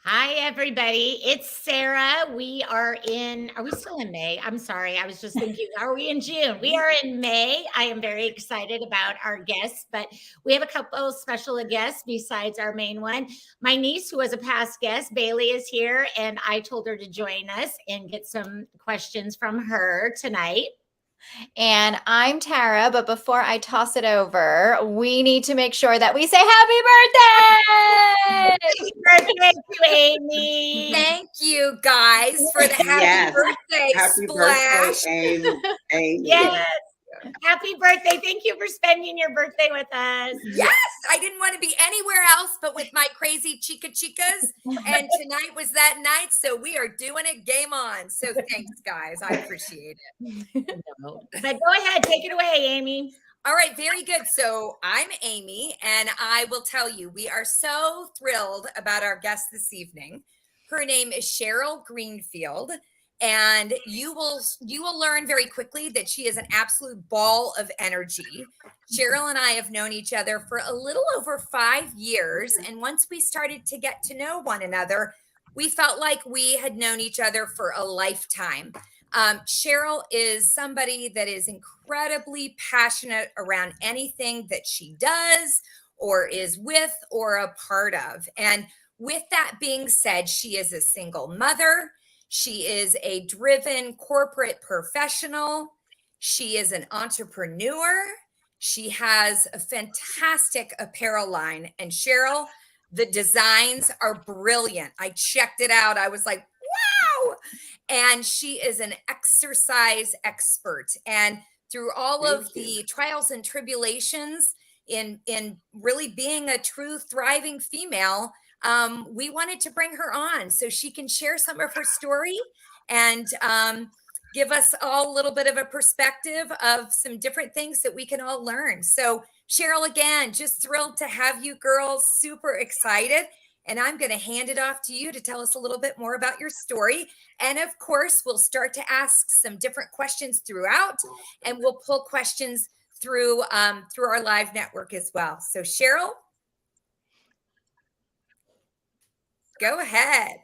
Hi, everybody. It's Sarah. Are we still in May? I'm sorry. I was just thinking, are we in June? We are in May. I am very excited about our guests, but we have a couple special guests besides our main one. My niece, who was a past guest, Bailey, is here, and I told her to join us and get some questions from her tonight. And I'm Tara, but before I toss it over, we need to make sure that we say happy birthday! Happy birthday to Amy. Thank you guys for the happy birthday Happy splash. birthday, Amy. Yes. Happy birthday. Thank you for spending your birthday with us. Yes, I didn't want to be anywhere else but with my crazy chicas. And tonight was that night. So we are doing it. Game on. So thanks, guys. I appreciate it. But go ahead. Take it away, Amy. All right, very good. So I'm Amy, and I will tell you, we are so thrilled about our guest this evening. Her name is Cheryl Greenfield, and you will learn very quickly that she is an absolute ball of energy. Cheryl and I have known each other for a little over 5 years, and once we started to get to know one another, we felt like we had known each other for a lifetime. Cheryl is somebody that is incredibly passionate around anything that she does or is with or a part of. And with that being said, she is a single mother. She is a driven corporate professional. She is an entrepreneur. She has a fantastic apparel line. And Cheryl, the designs are brilliant. I checked it out. I was like, wow. And she is an exercise expert. And through all of the trials and tribulations in really being a true thriving female, we wanted to bring her on so she can share some of her story and give us all a little bit of a perspective of some different things that we can all learn. So Cheryl, again, just thrilled to have you girls, super excited. And I'm going to hand it off to you to tell us a little bit more about your story. And of course, we'll start to ask some different questions throughout, and we'll pull questions through our live network as well. So Cheryl, go ahead.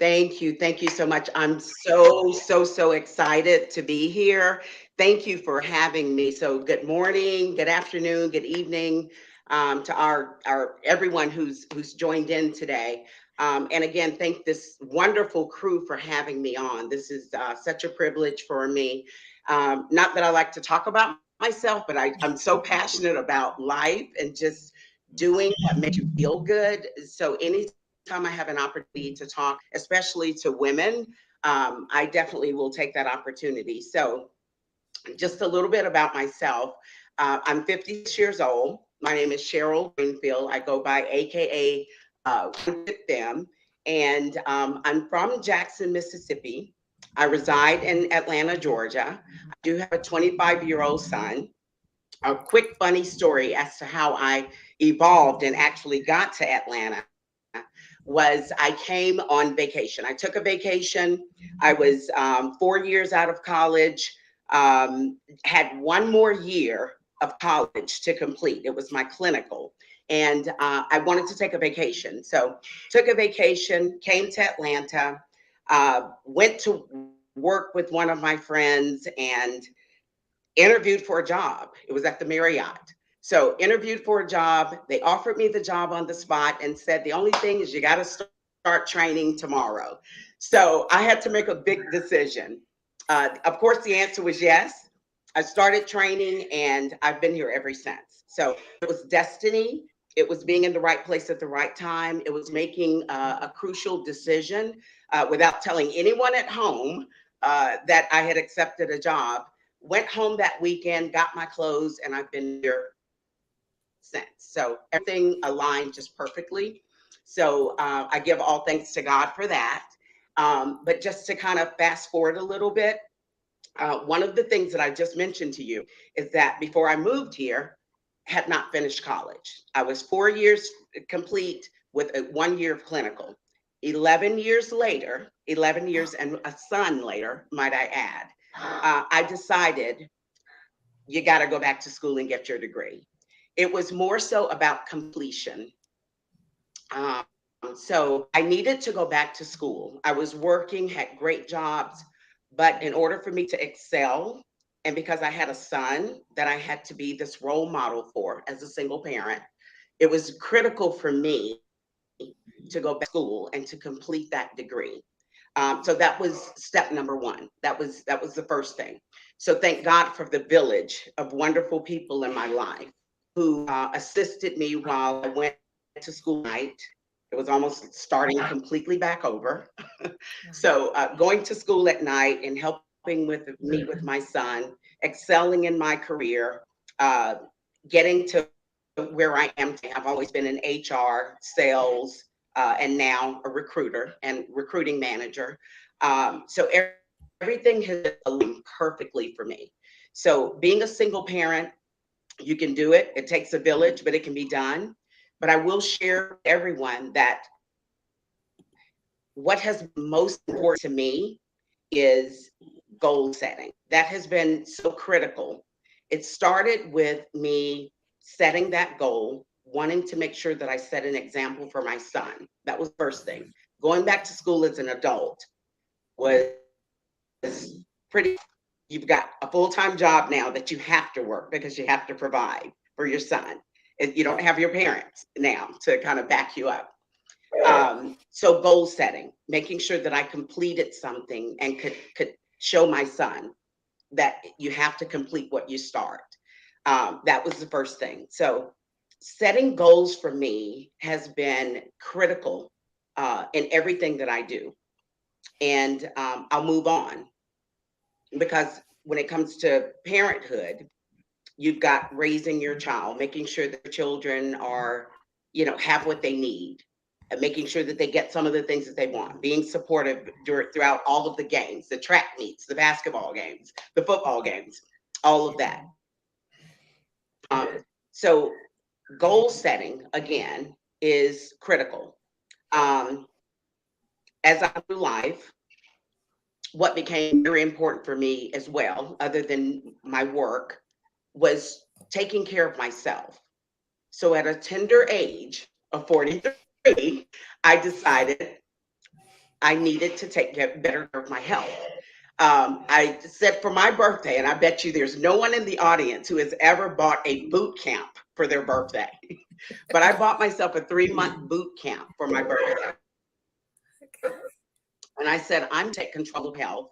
Thank you. Thank you so much. I'm so excited to be here. Thank you for having me. So good morning, good afternoon, good evening to our everyone who's joined in today. And again, thank this wonderful crew for having me on. This is such a privilege for me. Not that I like to talk about myself, but I'm so passionate about life and just doing what makes you feel good. So anytime I have an opportunity to talk, especially to women, I definitely will take that opportunity. So just a little bit about myself. I'm 56 years old. My name is Cheryl Greenfield. I go by AKA with them. And I'm from Jackson, Mississippi. I reside in Atlanta, Georgia. I do have a 25-year-old son. A quick funny story as to how I evolved and actually got to Atlanta was I came on vacation. I took a vacation. I was 4 years out of college, had one more year of college to complete. It was my clinical. And I wanted to take a vacation. So took a vacation, came to Atlanta, went to work with one of my friends and interviewed for a job. It was at the Marriott. So interviewed for a job. They offered me the job on the spot and said, the only thing is you got to start training tomorrow. So I had to make a big decision. Of course, the answer was yes. I started training and I've been here ever since. So it was destiny. It was being in the right place at the right time. It was making a crucial decision without telling anyone at home that I had accepted a job. Went home that weekend, got my clothes, and I've been here since. So everything aligned just perfectly. So I give all thanks to God for that. But just to kind of fast forward a little bit, one of the things that I just mentioned to you is that before I moved here, had not finished college. I was 4 years complete with 1 year of clinical. 11 years later, 11 years and a son later, might I add, I decided you got to go back to school and get your degree. It was more so about completion. So I needed to go back to school. I was working, had great jobs, but in order for me to excel, and because I had a son that I had to be this role model for as a single parent, it was critical for me to go back to school and to complete that degree. So that was step number one. That was the first thing. So thank God for the village of wonderful people in my life who assisted me while I went to school at night. It was almost starting completely back over. So going to school at night and helping with me with my son, excelling in my career, uh, getting to where I am today. I've always been in HR, sales, and now a recruiter and recruiting manager. So everything has aligned perfectly for me. So being a single parent, you can do it. It takes a village, but it can be done. But I will share with everyone that what has been most important to me is goal setting. That has been so critical. It started with me setting that goal, wanting to make sure that I set an example for my son. That was the first thing. Going back to school as an adult was pretty, you've got a full-time job now that you have to work because you have to provide for your son. You don't have your parents now to kind of back you up. So goal setting, making sure that I completed something and could show my son that you have to complete what you start. That was the first thing. So setting goals for me has been critical in everything that I do. And I'll move on because when it comes to parenthood, you've got raising your child, making sure that the children are, have what they need, and making sure that they get some of the things that they want, being supportive throughout all of the games, the track meets, the basketball games, the football games, all of that. So goal setting, again, is critical. As I do life, what became very important for me as well, other than my work, was taking care of myself. So at a tender age of 43, I decided I needed to take better care of my health. I said for my birthday, and I bet you there's no one in the audience who has ever bought a boot camp for their birthday, but I bought myself a 3-month boot camp for my birthday. And I said, I'm taking control of health.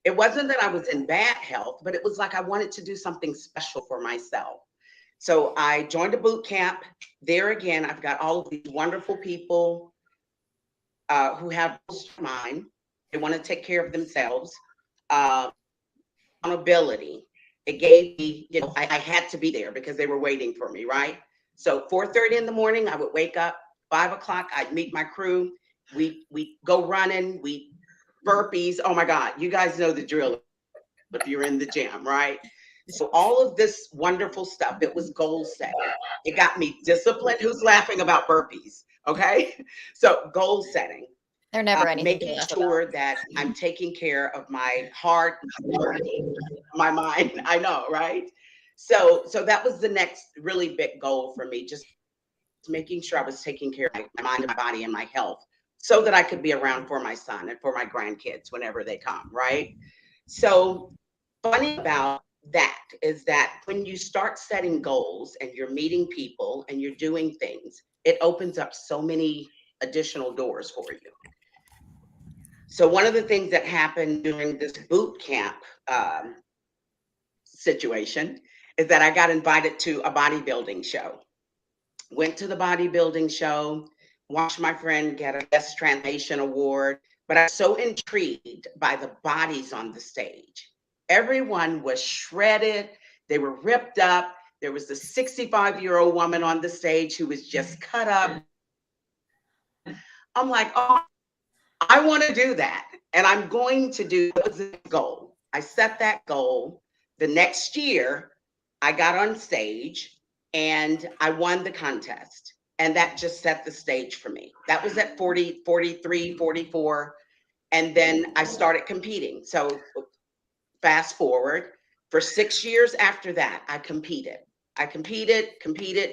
It wasn't that I was in bad health, but it was like I wanted to do something special for myself. So I joined a boot camp. There again, I've got all of these wonderful people who have mind. They want to take care of themselves. Accountability. It gave me, I had to be there because they were waiting for me, right? So 4:30 in the morning, I would wake up. 5 o'clock, I'd meet my crew. We go running. We burpees. Oh my God, you guys know the drill if you're in the gym, right? So all of this wonderful stuff, it was goal setting. It got me disciplined. Who's laughing about burpees? Okay. So goal setting. They're never anything to Making laugh sure about. that I'm taking care of my heart, my mind. I know, right? So that was the next really big goal for me, just making sure I was taking care of my mind and my body and my health so that I could be around for my son and for my grandkids whenever they come, right? So funny about that is that when you start setting goals and you're meeting people and you're doing things, it opens up so many additional doors for you. So one of the things that happened during this boot camp situation is that I got invited to a bodybuilding show. Went to the bodybuilding show, watched my friend get a Best Transformation Award, but I was so intrigued by the bodies on the stage. Everyone was shredded, they were ripped up. There was a 65-year-old woman on the stage who was just cut up. I'm like, oh, I want to do that. And I'm going to do the goal. I set that goal. The next year, I got on stage and I won the contest. And that just set the stage for me. That was at 40, 43, 44. And then I started competing. So fast forward, for 6 years after that, I competed,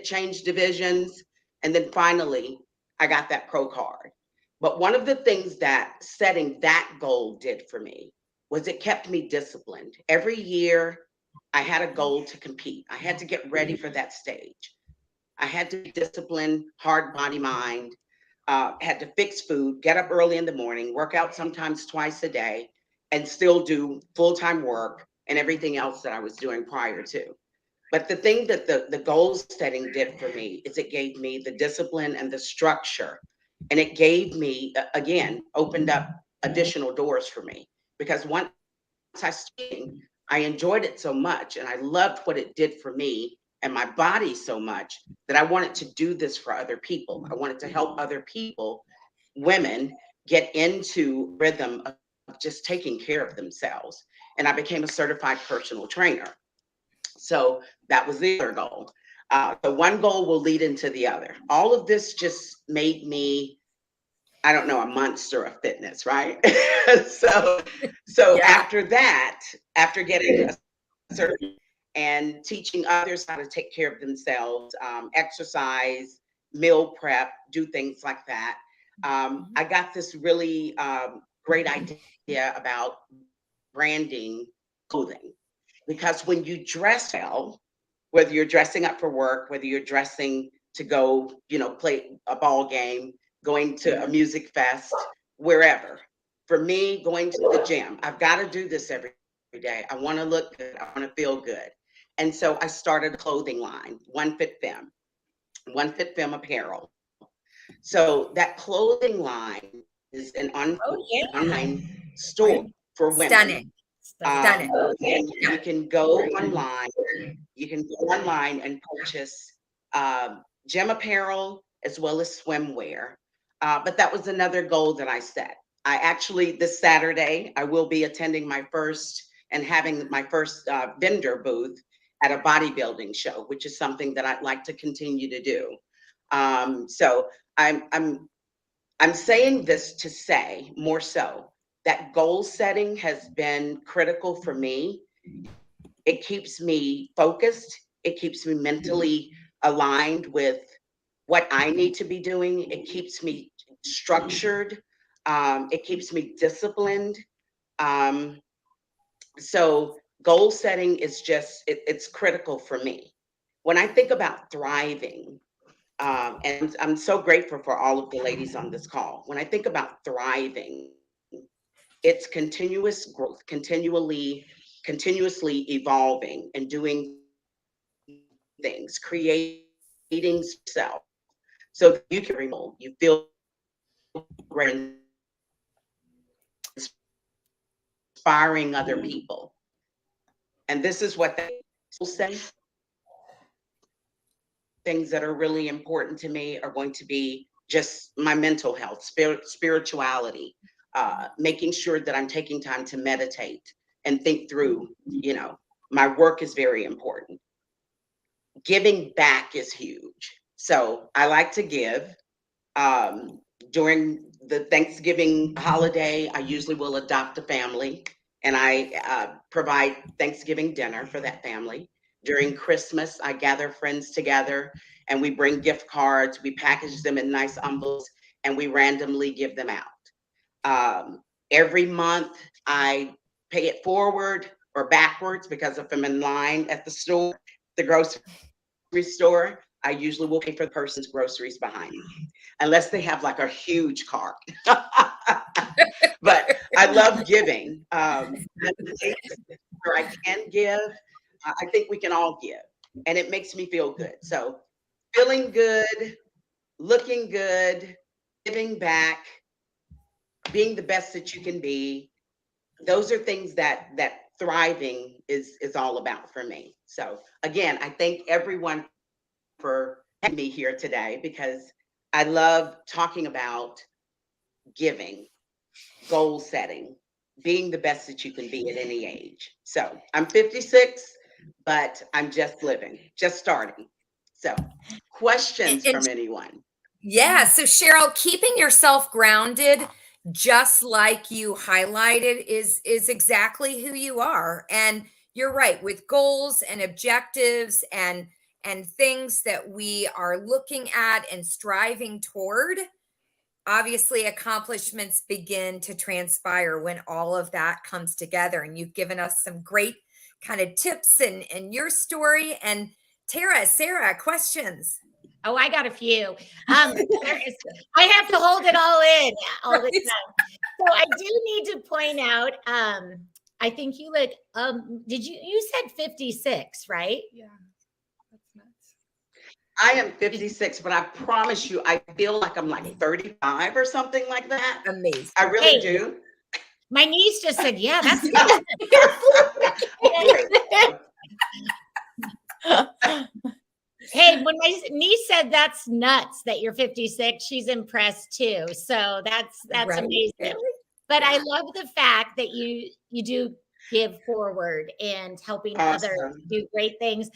changed divisions. And then finally, I got that pro card. But one of the things that setting that goal did for me was it kept me disciplined. Every year I had a goal to compete. I had to get ready for that stage. I had to be disciplined, hard body, mind, had to fix food, get up early in the morning, work out sometimes twice a day, and still do full-time work and everything else that I was doing prior to. But the thing that the goal setting did for me is it gave me the discipline and the structure. And it gave me, again, opened up additional doors for me. Because once I started, I enjoyed it so much and I loved what it did for me and my body so much that I wanted to do this for other people. I wanted to help other people, women, get into rhythm of just taking care of themselves. And I became a certified personal trainer. So that was the other goal. The one goal will lead into the other. All of this just made me, I don't know, a monster of fitness, right? so Yeah. after that, after getting a certain and teaching others how to take care of themselves, exercise, meal prep, do things like that. I got this really great idea about branding clothing. Because when you dress well, whether you're dressing up for work, whether you're dressing to go, play a ball game, going to a music fest, wherever. For me, going to the gym, I've got to do this every day. I want to look good. I want to feel good. And so I started a clothing line, One Fit Femme apparel. So that clothing line is an online store for women. Stunning. Stunning. And you can go online. You can go online and purchase gym apparel as well as swimwear. But that was another goal that I set. I actually, this Saturday, I will be attending my first and having my first vendor booth at a bodybuilding show, which is something that I'd like to continue to do. So I'm saying this to say more so that goal setting has been critical for me. It keeps me focused. It keeps me mentally aligned with what I need to be doing. It keeps me structured. It keeps me disciplined. So goal setting is just, it's critical for me. When I think about thriving, and I'm so grateful for all of the ladies on this call. When I think about thriving, it's continuous growth, continuously evolving and doing things, creating self. So you can remove, you feel great, inspiring other people. And this is what they say. Things that are really important to me are going to be just my mental health, spirituality, making sure that I'm taking time to meditate and think through, my work is very important. Giving back is huge. So I like to give. During the Thanksgiving holiday, I usually will adopt a family and I provide Thanksgiving dinner for that family. During Christmas, I gather friends together and we bring gift cards, we package them in nice envelopes, and we randomly give them out. Every month, I pay it forward or backwards because if I'm in line at the store, the grocery store, I usually will pay for the person's groceries behind me, unless they have like a huge cart. But I love giving. Where I can give, I think we can all give, and it makes me feel good. So feeling good, looking good, giving back, being the best that you can be. Those are things that thriving is all about for me. So again, I thank everyone for having me here today because I love talking about giving, goal setting, being the best that you can be at any age. So I'm 56, but I'm just living, just starting. So questions from anyone? Yeah. So Cheryl, keeping yourself grounded, just like you highlighted, is exactly who you are. And you're right, with goals and objectives and and things that we are looking at and striving toward, obviously accomplishments begin to transpire when all of that comes together. And you've given us some great kind of tips and your story. And Sarah, questions? Oh, I got a few. I have to hold it all in all the time. So I do need to point out, I think you you said 56, right? Yeah, that's nuts. I am 56, but I promise you, I feel like I'm like 35 or something like that. Amazing. I really Hey. do. My niece just said, yeah, that's Hey, when my niece said that's nuts that you're 56, she's impressed too. So that's Right. amazing. But I love the fact that you do give forward and helping others Awesome. do great things.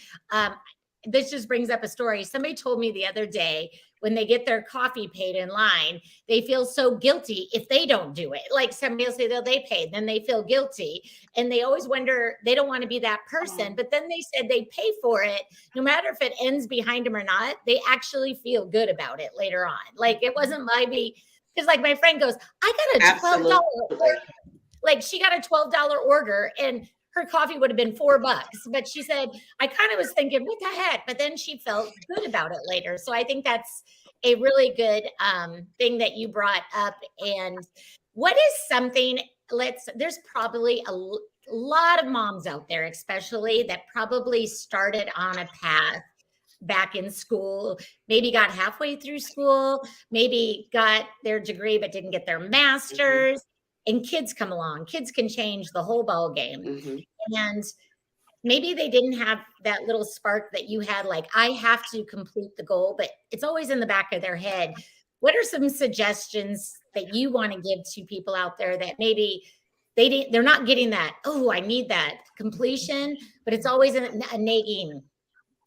This just brings up a story. Somebody told me the other day when they get their coffee paid in line, they feel so guilty if they don't do it. Like somebody will say that they paid, then they feel guilty. And they always wonder, they don't want to be that person. But then they said they pay for it, no matter if it ends behind them or not, they actually feel good about it later on. Like it wasn't maybe, because like my friend goes, I got a $12 order. Like she got a $12 order and her coffee would have been $4. But she said, I kind of was thinking, what the heck? But then she felt good about it later. So I think that's a really good thing that you brought up. And what is something, there's probably a lot of moms out there, especially that probably started on a path back in school, maybe got halfway through school, maybe got their degree, but didn't get their master's. And kids come along. Kids can change the whole ball game. And maybe they didn't have that little spark that you had, like, I have to complete the goal, but it's always in the back of their head. What are some suggestions that you want to give to people out there that maybe they're not getting that, oh, I need that completion, but it's always a nagging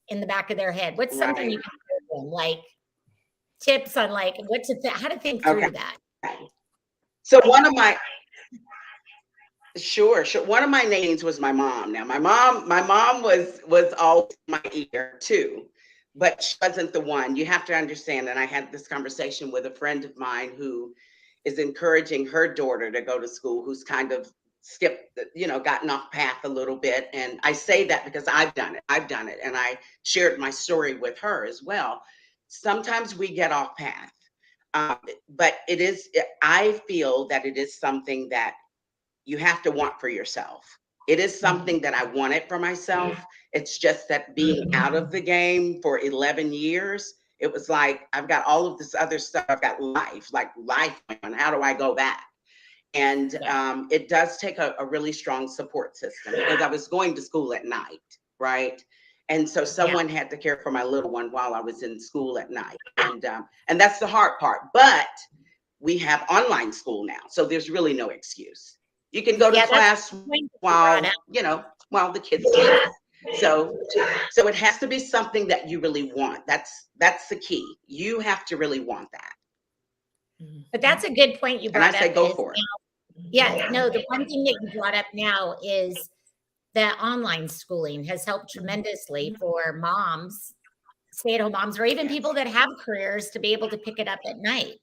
in the back of their head? What's something you can give them, like tips on like how to think through that? So one of my sure. One of my names was my mom. Now my mom was all in my ear too, but she wasn't the one. You have to understand. And I had this conversation with a friend of mine who is encouraging her daughter to go to school, who's kind of skipped, gotten off path a little bit. And I say that because I've done it. And I shared my story with her as well. Sometimes we get off path. But I feel that it is something that you have to want for yourself. It is something that I wanted for myself. It's just that being out of the game for 11 years, it was like, I've got all of this other stuff. I've got life on. How do I go back? And it does take a really strong support system because I was going to school at night, right? And so someone had to care for my little one while I was in school at night. And that's the hard part. But we have online school now. So there's really no excuse. You can go to class while the kids sleep. So it has to be something that you really want. That's the key. You have to really want that. But that's a good point you brought up. And I say go for it. Yeah, no, the one thing that you brought up now is that online schooling has helped tremendously for moms, stay-at-home moms, or even people that have careers to be able to pick it up at night.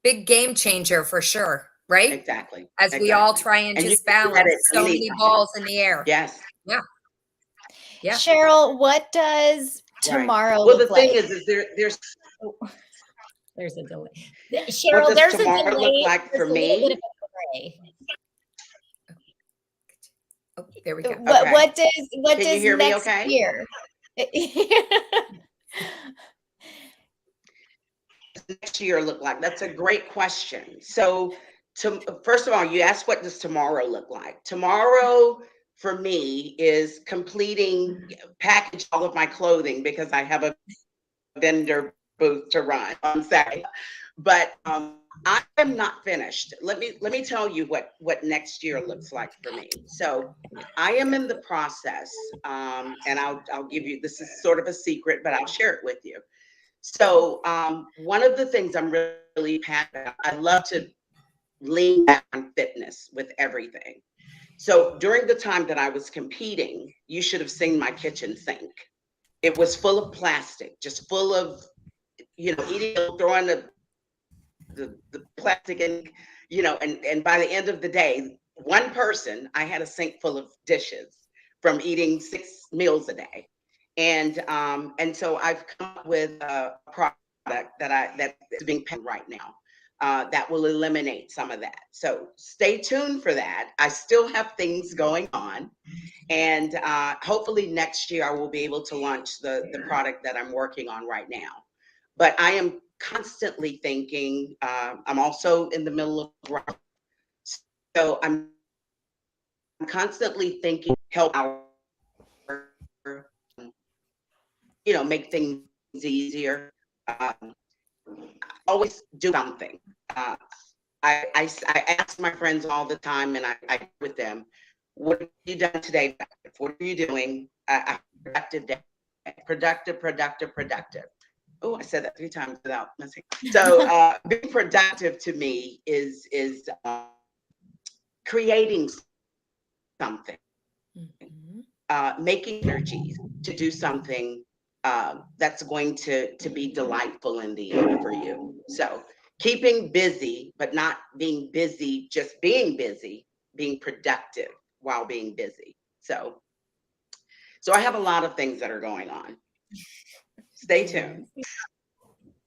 Big game changer for sure, right? Exactly. As we all try and just balance so many balls in the air. Yes. Yeah. Cheryl, what does tomorrow Well, look the thing like? is There's a delay. Cheryl, what there's does a tomorrow delay. look like for me? Oh, there we go. What does Can you hear me next okay? year? Next year look like? That's a great question. So first of all, you asked what does tomorrow look like? Tomorrow for me is package all of my clothing because I have a vendor booth to run on Saturday. But I am not finished. Let me tell you what next year looks like for me. So I am in the process, and I'll give you, this is sort of a secret, but I'll share it with you. So one of the things I'm really passionate about, I love to lean back on fitness with everything. So during the time that I was competing, you should have seen my kitchen sink. it was full of plastic, just full of, eating, throwing the plastic in, and by the end of the day, one person, I had a sink full of dishes from eating 6 meals a day. And so I've come up with a product that is being paid right now that will eliminate some of that. So stay tuned for that. I still have things going on, and hopefully next year I will be able to launch the product that I'm working on right now. But I am constantly thinking. I'm also in the middle of growth, so I'm constantly thinking help our make things easier. Um, Always do something. Uh, I ask my friends all the time, and I with them, what have you done today? What are you doing? A productive day. Productive. Oh, I said that 3 times without missing. So being productive to me is creating something, making energies to do something that's going to be delightful in the end for you. So keeping busy, but not being busy, just being busy, being productive while being busy. So I have a lot of things that are going on. Stay tuned.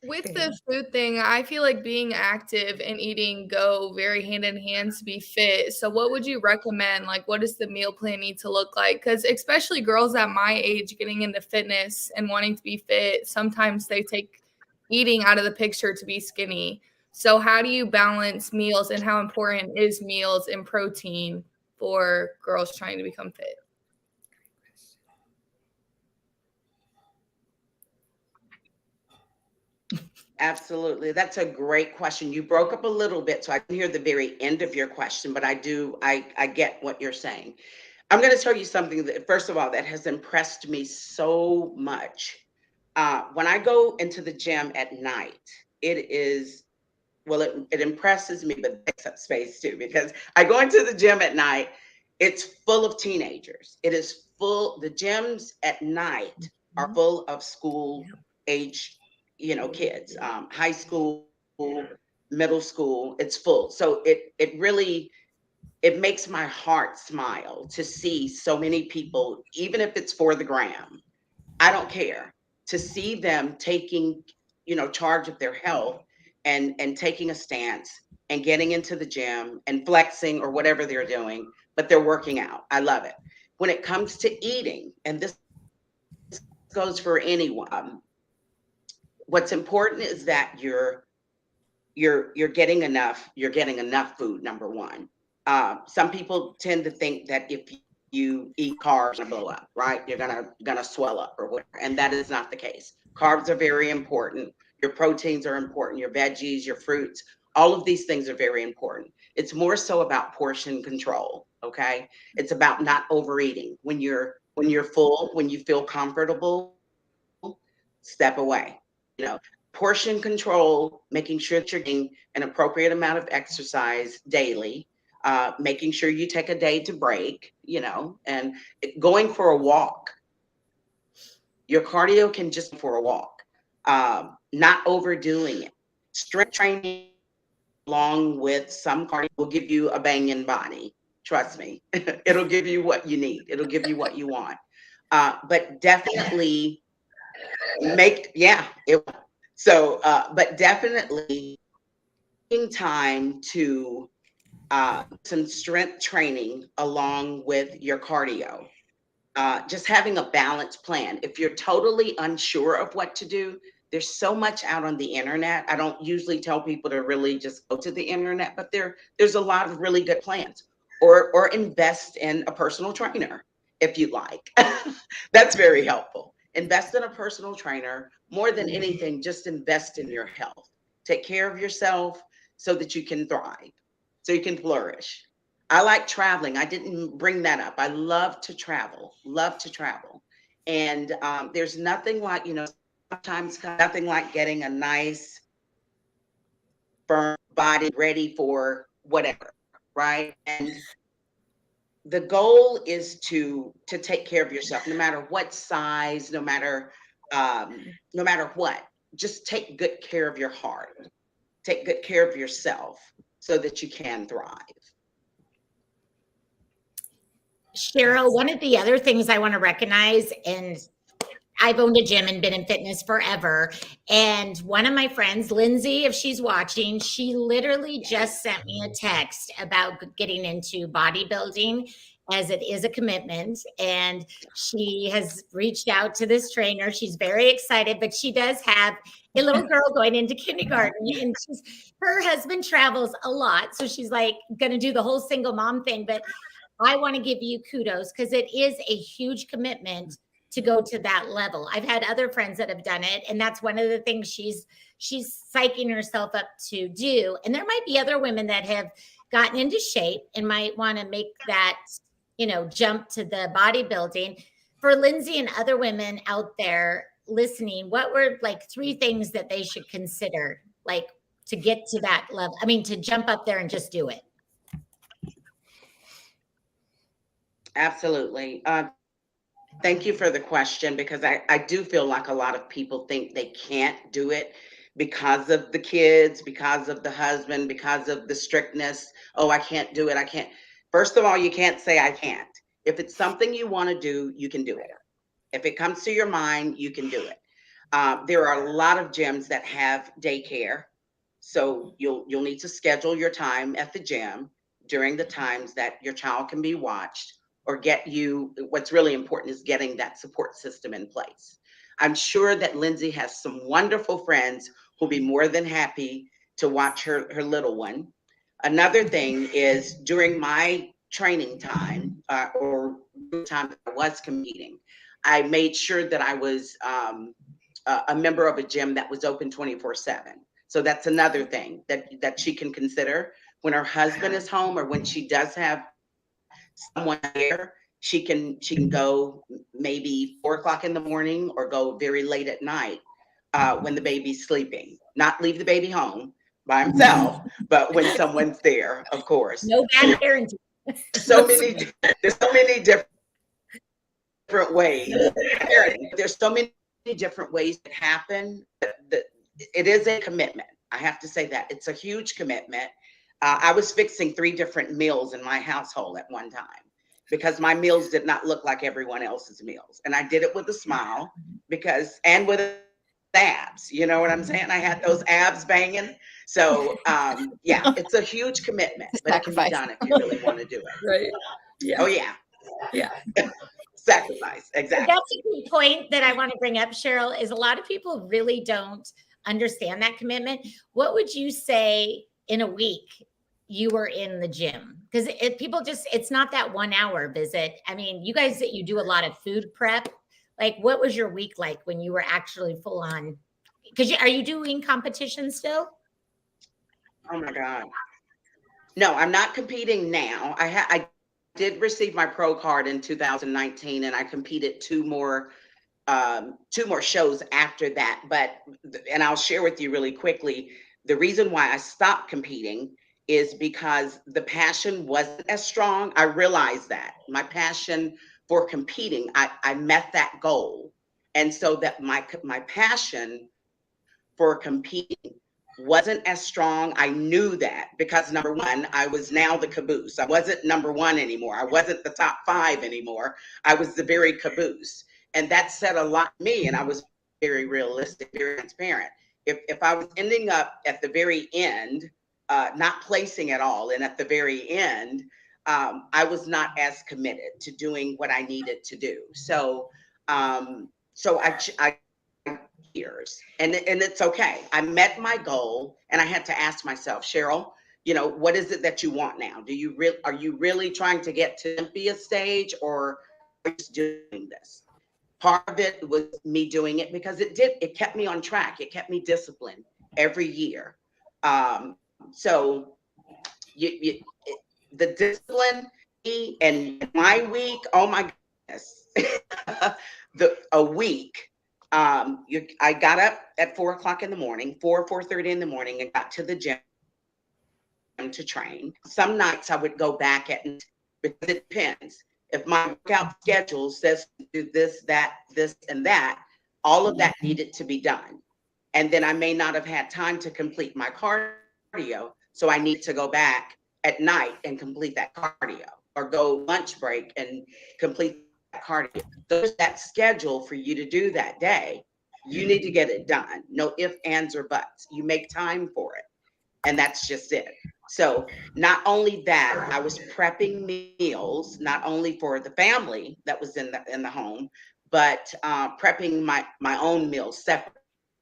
With the food thing, I feel like being active and eating go very hand in hand to be fit. So what would you recommend? Like, what does the meal plan need to look like? Because especially girls at my age getting into fitness and wanting to be fit, sometimes they take eating out of the picture to be skinny. So how do you balance meals, and how important is meals and protein for girls trying to become fit? Absolutely. That's a great question. You broke up a little bit, so I can hear the very end of your question, but I get what you're saying. I'm going to tell you something that, first of all, that has impressed me so much. When I go into the gym at night, it is, well, it impresses me, but it takes up space too, because I go into the gym at night, it's full of teenagers. It is full, the gyms at night are full of school age, kids, high school, middle school, it's full. So it really, it makes my heart smile to see so many people, even if it's for the gram. I don't care, to see them taking, charge of their health and taking a stance and getting into the gym and flexing or whatever they're doing, but they're working out. I love it. When it comes to eating, and this goes for anyone, what's important is that you're getting enough food, number one. Some people tend to think that if you eat carbs, you're gonna blow up, right? You're gonna swell up or whatever, and that is not the case. Carbs are very important. Your proteins are important. Your veggies, your fruits, all of these things are very important. It's more so about portion control. Okay, it's about not overeating. When you're full, when you feel comfortable, step away. You know, portion control, making sure that you're getting an appropriate amount of exercise daily, making sure you take a day to break, and going for a walk. Your cardio can just be for a walk, not overdoing it. Strength training along with some cardio will give you a banging body. Trust me, it'll give you what you need. It'll give you what you want. But definitely but definitely taking time to some strength training along with your cardio. Just having a balanced plan. If you're totally unsure of what to do, there's so much out on the internet. I don't usually tell people to really just go to the internet, but there's a lot of really good plans. Or invest in a personal trainer if you like. That's very helpful. Invest in a personal trainer. More than anything, just invest in your health. Take care of yourself so that you can thrive, so you can flourish. I like traveling. I didn't bring that up. I love to travel, love to travel. And there's nothing like, sometimes nothing like getting a nice, firm body ready for whatever, right? And the goal is to take care of yourself, no matter what size, no matter what. Just take good care of your heart. Take good care of yourself so that you can thrive. Cheryl, one of the other things I want to recognize, and I've owned a gym and been in fitness forever. And one of my friends, Lindsay, if she's watching, she literally just sent me a text about getting into bodybuilding, as it is a commitment. And she has reached out to this trainer. She's very excited, but she does have a little girl going into kindergarten, and her husband travels a lot. So she's like going to do the whole single mom thing. But I want to give you kudos, because it is a huge commitment to go to that level. I've had other friends that have done it, and that's one of the things she's psyching herself up to do. And there might be other women that have gotten into shape and might want to make that, jump to the bodybuilding. For Lindsay and other women out there listening, what were like 3 things that they should consider, like, to get to that level? I mean, to jump up there and just do it. Absolutely. Thank you for the question, because I do feel like a lot of people think they can't do it because of the kids, because of the husband, because of the strictness. Oh, I can't do it. I can't. First of all, you can't say I can't. If it's something you want to do, you can do it. If it comes to your mind, you can do it. There are a lot of gyms that have daycare, so you'll need to schedule your time at the gym during the times that your child can be watched, or what's really important is getting that support system in place. I'm sure that Lindsay has some wonderful friends who'll be more than happy to watch her little one. Another thing is, during my training time, or time that I was competing, I made sure that I was a member of a gym that was open 24/7. So that's another thing that she can consider when her husband is home, or when she does have someone there. She can go maybe 4 o'clock in the morning, or go very late at night when the baby's sleeping. Not leave the baby home by himself, but when someone's there, of course. No bad parenting. There's so many different ways. There's so many different ways that happen. It is a commitment. I have to say that it's a huge commitment. I was fixing 3 different meals in my household at one time, because my meals did not look like everyone else's meals. And I did it with a smile, and with abs, you know what I'm saying? I had those abs banging. So yeah, it's a huge commitment, but it can be done if you really want to do it. Right. Yeah. Oh yeah. Yeah. Sacrifice. Exactly. That's a good point that I want to bring up, Cheryl, is a lot of people really don't understand that commitment. What would you say in a week you were in the gym? Because it's not that 1 hour visit. I mean, you guys, you do a lot of food prep. Like, what was your week like when you were actually full on? Because are you doing competition still? Oh my God. No, I'm not competing now. I did receive my pro card in 2019, and I competed 2 more shows after that. And I'll share with you really quickly, the reason why I stopped competing is because the passion wasn't as strong. I realized that my passion for competing, I met that goal. And so that my passion for competing wasn't as strong. I knew that, because number one, I was now the caboose. I wasn't number 1 anymore. I wasn't the top 5 anymore. I was the very caboose. And that said a lot to me. And I was very realistic, very transparent. If I was ending up at the very end, not placing at all, and at the very end, I was not as committed to doing what I needed to do. So I years, and it's okay. I met my goal, and I had to ask myself, Cheryl, what is it that you want now? Are you really trying to get to Olympia stage, or are you just doing this? Part of it was me doing it because it kept me on track. It kept me disciplined every year. So the discipline, and my week, oh my goodness, a week. I got up at 4 o'clock in the morning, 4:30 in the morning, and got to the gym to train. Some nights I would go back at because it depends. If my workout schedule says to do this, that, this, and that, all of that needed to be done. And then I may not have had time to complete my cardio. So I need to go back at night and complete that cardio, or go lunch break and complete that cardio. There's that schedule for you to do that day. You need to get it done. No ifs, ands, or buts. You make time for it. And that's just it. So not only that, I was prepping meals, not only for the family that was in the home, but prepping my own meals separate.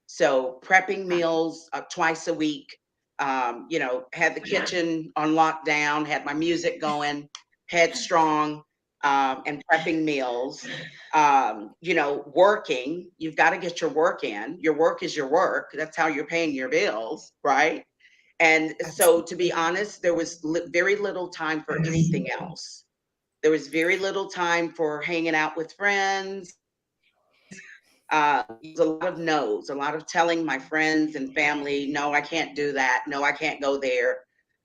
So prepping meals twice a week, had the kitchen on lockdown, had my music going, headstrong, and prepping meals. Working, you've got to get your work in. Your work is your work. That's how you're paying your bills, right? And so, to be honest, there was very little time for anything else. There was very little time for hanging out with friends. A lot of no's, a lot of telling my friends and family, no, I can't do that. No, I can't go there.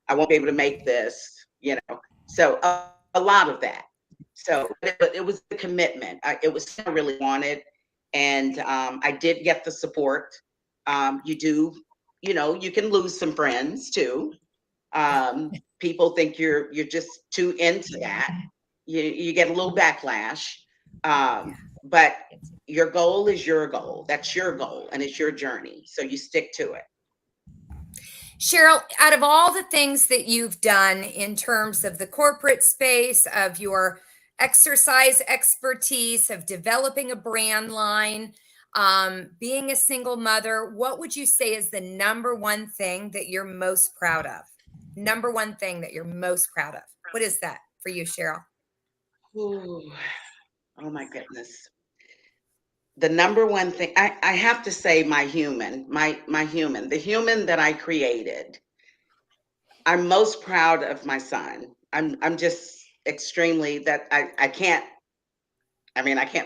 I won't be able to make this, So a lot of that. So it was the commitment. It was what I really wanted. And I did get the support. You can lose some friends too. People think you're just too into that. You get a little backlash. But your goal is your goal. That's your goal, and it's your journey. So you stick to it. Cheryl, out of all the things that you've done in terms of the corporate space, of your exercise expertise, of developing a brand line, being a single mother, what would you say is the number one thing that you're most proud of? Number one thing that you're most proud of. What is that for you, Cheryl? Ooh, oh my goodness. The number one thing, I have to say, my human, the human that I created. I'm most proud of my son. I'm just extremely, that I can't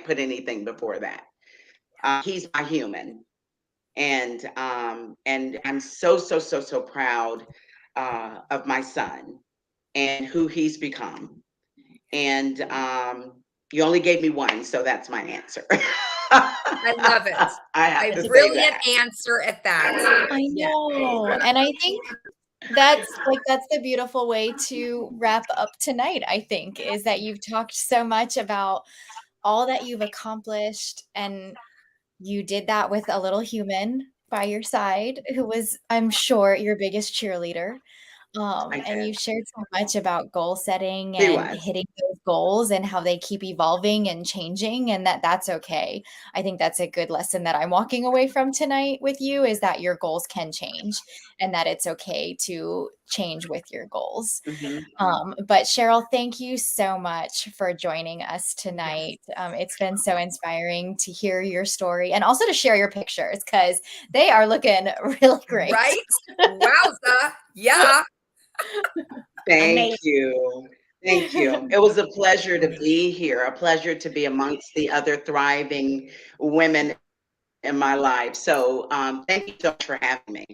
put anything before that. He's my human. And I'm so proud of my son and who he's become. And you only gave me one, so that's my answer. I love it. A brilliant answer at that. I know. And I think that's the beautiful way to wrap up tonight, I think, is that you've talked so much about all that you've accomplished, and you did that with a little human by your side who was, I'm sure, your biggest cheerleader. And you shared so much about goal setting and hitting those goals and how they keep evolving and changing, and that's okay. I think that's a good lesson that I'm walking away from tonight with you, is that your goals can change and that it's okay to change with your goals. But Cheryl, thank you so much for joining us tonight. It's been so inspiring to hear your story and also to share your pictures, because they are looking really great. Right? Wowza. Yeah. Thank you. It was a pleasure to be here, a pleasure to be amongst the other thriving women in my life. So thank you so much for having me.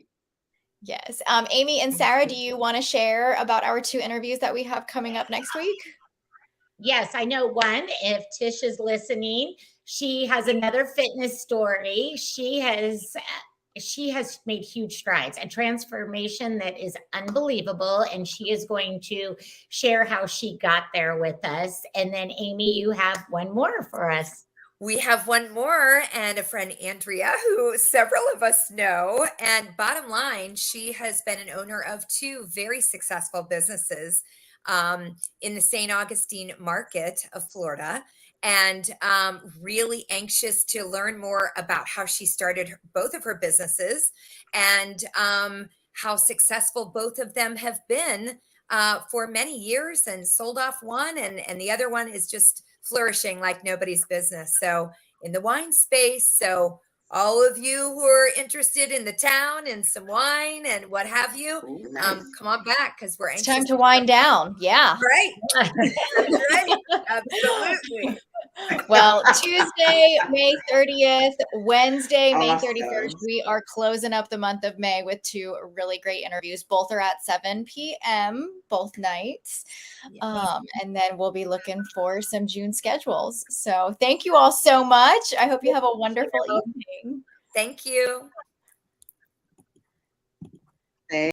Yes. Amy and Sarah, do you want to share about our 2 interviews that we have coming up next week? Yes, I know one. If Tish is listening, she has another fitness story. She has made huge strides, a transformation that is unbelievable. And she is going to share how she got there with us. And then Amy, you have one more for us. We have one more, and a friend, Andrea, who several of us know. And bottom line, she has been an owner of 2 very successful businesses in the St. Augustine market of Florida. And really anxious to learn more about how she started both of her businesses and how successful both of them have been for many years, and sold off one, and the other one is just flourishing like nobody's business. So in the wine space, so all of you who are interested in the town and some wine and what have you, come on back, because we're anxious. It's time to wind down. Yeah. Right. Right. Absolutely. Well, Tuesday, May 30th, Wednesday, May 31st, Awesome. we are closing up the month of May with 2 really great interviews. Both are at 7 p.m., both nights. And then we'll be looking for some June schedules. So thank you all so much. I hope you have a wonderful evening. Thank you.